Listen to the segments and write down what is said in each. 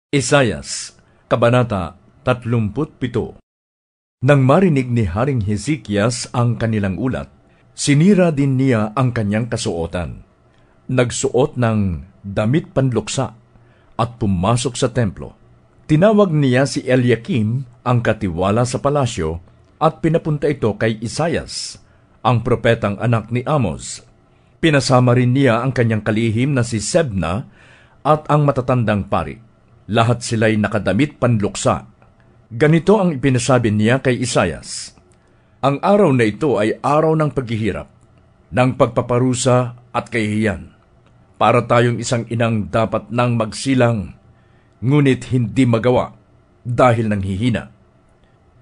Isayas, Kabanata 37. Nang marinig ni Haring Hezekias ang kanilang ulat, sinira din niya ang kanyang kasuotan. Nagsuot ng damit panluksa at pumasok sa templo. Tinawag niya si Eliakim, ang katiwala sa palasyo, at pinapunta ito kay Isayas, ang propetang anak ni Amos. Pinasama rin niya ang kanyang kalihim na si Sebna at ang matatandang pari. Lahat sila'y nakadamit panluksa. Ganito ang ipinasabi niya kay Isayas: ang araw na ito ay araw ng paghihirap, ng pagpaparusa at kahihiyan. Para tayong isang inang dapat nang magsilang, ngunit hindi magawa dahil nang hihina.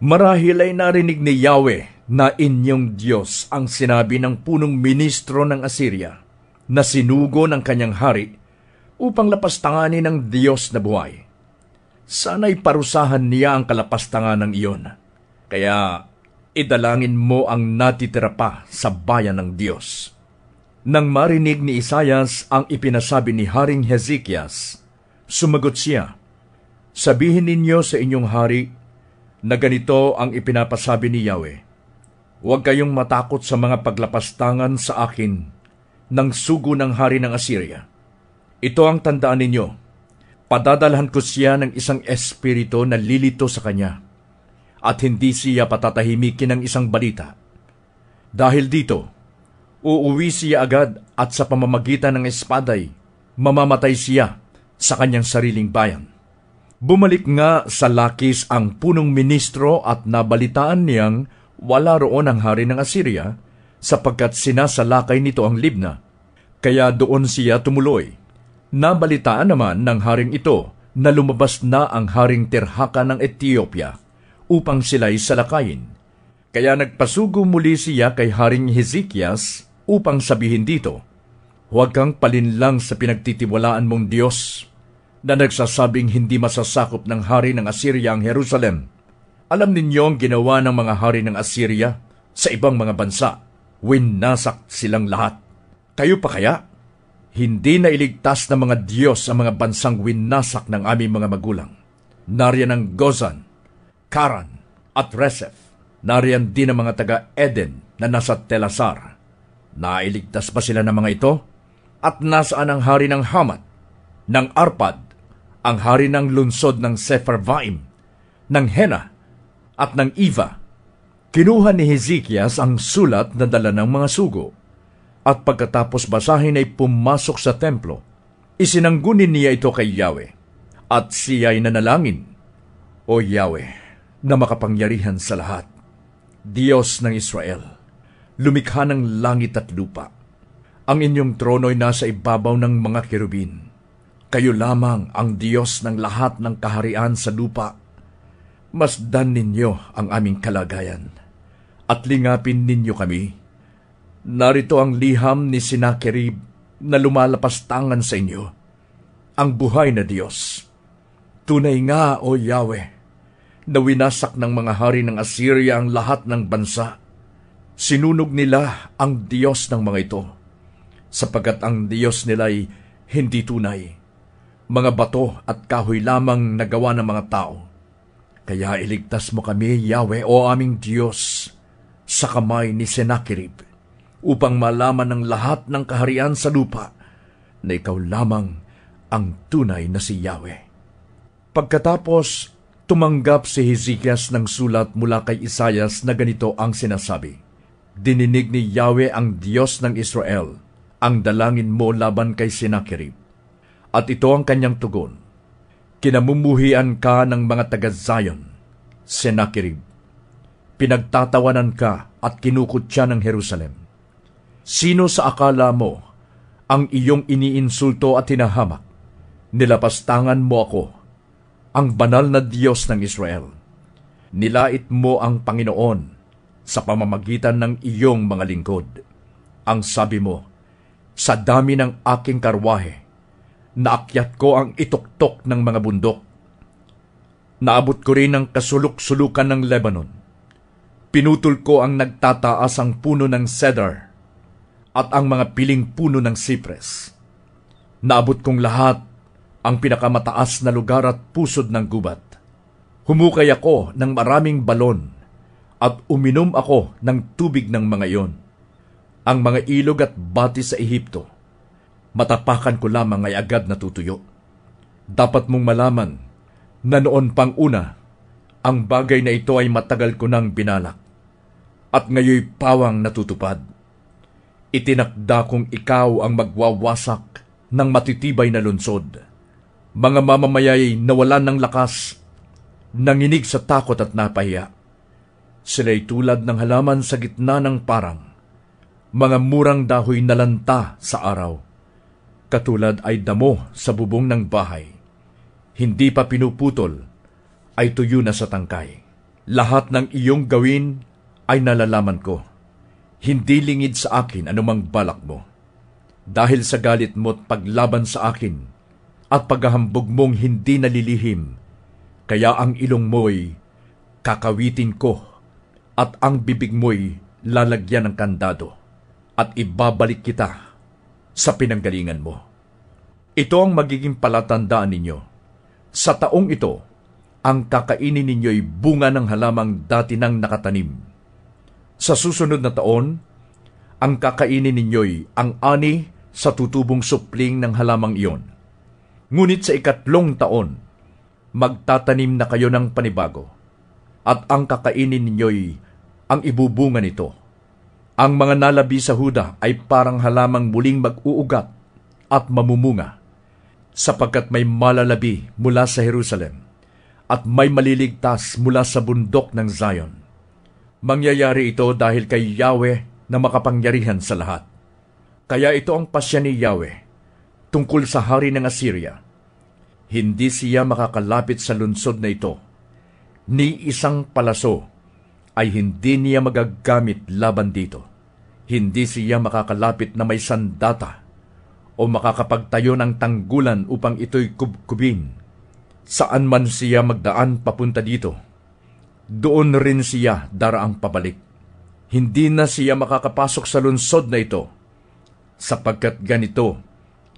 Marahil ay narinig ni Yahweh na inyong Diyos ang sinabi ng punong ministro ng Assyria na sinugo ng kanyang hari upang lapastanganin ng Diyos na buhay. Sana'y parusahan niya ang kalapastangan ng iyon. Kaya idalangin mo ang natitira pa sa bayan ng Diyos. Nang marinig ni Isayas ang ipinasabi ni Haring Hezekias, sumagot siya, sabihin ninyo sa inyong hari na ganito ang ipinapasabi ni Yahweh: huwag kayong matakot sa mga paglapastangan sa akin ng sugo ng hari ng Assyria. Ito ang tandaan ninyo: padadalhan ko siya ng isang espiritu na lilito sa kanya, at hindi siya patatahimikin ng isang balita. Dahil dito, uuwi siya agad at sa pamamagitan ng espaday, mamamatay siya sa kanyang sariling bayan. Bumalik nga sa Lakis ang punong ministro at nabalitaan niyang wala roon ang hari ng Assyria, sapagkat sinasalakay nito ang Libna. Kaya doon siya tumuloy. Nabalitaan naman ng haring ito na lumabas na ang haring Tirhaka ng Ethiopia upang sila'y salakayin. Kaya nagpasugo muli siya kay Haring Hezekias upang sabihin dito, huwag kang palinlang sa pinagtitiwalaan mong Diyos na nagsasabing hindi masasakop ng hari ng Assyria ang Jerusalem. Alam ninyo ang ginawa ng mga hari ng Assyria sa ibang mga bansa. Winasak silang lahat. Kayo pa kaya? Hindi na iligtas ng mga Diyos ang mga bansang winasak ng aming mga magulang. Nariyan ang Gozan, Karan at Resef. Nariyan din ang mga taga-Eden na nasa Telasar. Nailigtas ba sila ng mga ito? At nasaan ang hari ng Hamat, ng Arpad, ang hari ng lungsod ng Sepharvaim, ng Hena at ng Iva? Kinuha ni Hezekias ang sulat na dala ng mga sugo, at pagkatapos basahin ay pumasok sa templo. Isinanggunin niya ito kay Yahweh, at siya'y nanalangin, O Yahweh, na makapangyarihan sa lahat, Diyos ng Israel, lumikha ng langit at lupa. Ang inyong trono'y nasa ibabaw ng mga kerubin. Kayo lamang ang Diyos ng lahat ng kaharian sa lupa. Masdan ninyo ang aming kalagayan, at lingapin ninyo kami. Narito ang liham ni Sennacherib na lumalapastangan sa inyo, ang buhay na Diyos. Tunay nga, O Yahweh, na winasak ng mga hari ng Assyria ang lahat ng bansa. Sinunog nila ang Diyos ng mga ito, sapagkat ang Diyos nila'y hindi tunay. Mga bato at kahoy lamang nagawa ng mga tao. Kaya iligtas mo kami, Yahweh, O aming Diyos, sa kamay ni Sennacherib, upang malaman ng lahat ng kaharian sa lupa na ikaw lamang ang tunay na si Yahweh. Pagkatapos, tumanggap si Hezekias ng sulat mula kay Isayas na ganito ang sinasabi: dininig ni Yahweh ang Diyos ng Israel ang dalangin mo laban kay Sennacherib. At ito ang kanyang tugon: kinamumuhian ka ng mga taga-Zion, Sennacherib. Pinagtatawanan ka at kinukutya ng Jerusalem. Sino sa akala mo ang iyong iniinsulto at hinahamak? Nilapastangan mo ako, ang banal na Diyos ng Israel. Nilait mo ang Panginoon sa pamamagitan ng iyong mga lingkod. Ang sabi mo, sa dami ng aking karwahe, naakyat ko ang ituktok ng mga bundok. Naabot ko rin ang kasulok-sulukan ng Lebanon. Pinutol ko ang nagtataasang puno ng cedar at ang mga piling puno ng sipres. Naabot kong lahat ang pinakamataas na lugar at pusod ng gubat. Humukay ako ng maraming balon at uminom ako ng tubig ng mga iyon. Ang mga ilog at bati sa Ehipto, matapakan ko lamang ay agad natutuyo. Dapat mong malaman na noon pang una, ang bagay na ito ay matagal ko nang binalak at ngayoy pawang natutupad. Itinakda kong ikaw ang magwawasak ng matitibay na lungsod. Mga mamamayay nawalan ng lakas, nanginig sa takot at napahiya. Sila'y tulad ng halaman sa gitna ng parang, mga murang dahoy na lanta sa araw. Katulad ay damo sa bubong ng bahay. Hindi pa pinuputol, ay tuyo na sa tangkay. Lahat ng iyong gawin ay nalalaman ko. Hindi lingid sa akin anumang balak mo. Dahil sa galit mo't paglaban sa akin at paghahambog mong hindi nalilihim, kaya ang ilong mo'y kakawitin ko at ang bibig mo'y lalagyan ng kandado at ibabalik kita sa pinanggalingan mo. Ito ang magiging palatandaan ninyo. Sa taong ito, ang kakainin ninyo'y bunga ng halamang dati nang nakatanim. Sa susunod na taon, ang kakainin ninyo'y ang ani sa tutubong supling ng halamang iyon. Ngunit sa 3 taon, magtatanim na kayo ng panibago, at ang kakainin ninyo'y ang ibubunga nito. Ang mga nalabi sa Huda ay parang halamang muling mag-uugat at mamumunga, sapagkat may malalabi mula sa Jerusalem at may maliligtas mula sa bundok ng Zion. Mangyayari ito dahil kay Yahweh na makapangyarihan sa lahat. Kaya ito ang pasya ni Yahweh tungkol sa hari ng Assyria. Hindi siya makakalapit sa lungsod na ito, ni isang palaso ay hindi niya magagamit laban dito. Hindi siya makakalapit na may sandata o makakapagtayo ng tanggulan upang ito'y kubkubin. Saan man siya magdaan papunta dito, doon rin siya daraang pabalik. Hindi na siya makakapasok sa lungsod na ito, sapagkat ganito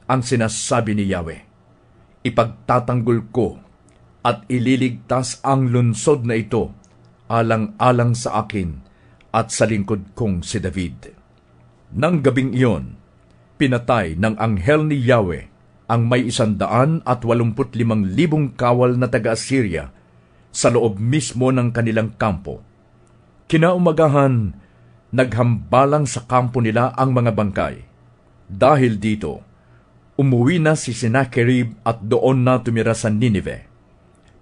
ang sinasabi ni Yahweh: ipagtatanggol ko at ililigtas ang lungsod na ito alang-alang sa akin at sa lingkod kong si David. Nang gabing iyon, pinatay ng anghel ni Yahweh ang may 185,000 kawal na taga-Assyria sa loob mismo ng kanilang kampo. Kinaumagahan, naghambalang sa kampo nila ang mga bangkay. Dahil dito, umuwi na si Sennacherib at doon na tumira sa Ninive.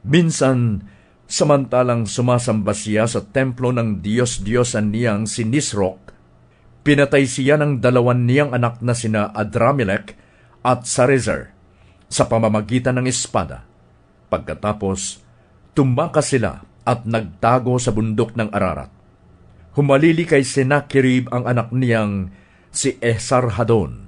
Minsan, samantalang sumasamba siya sa templo ng Diyos-Diyosan niyang si Nisroch, pinatay siya ng 2 niyang anak na sina Adramelech at Sarezer sa pamamagitan ng espada. Pagkatapos, tumakas sila at nagtago sa bundok ng Ararat. Humalili kay Sennacherib ang anak niyang si Esarhadon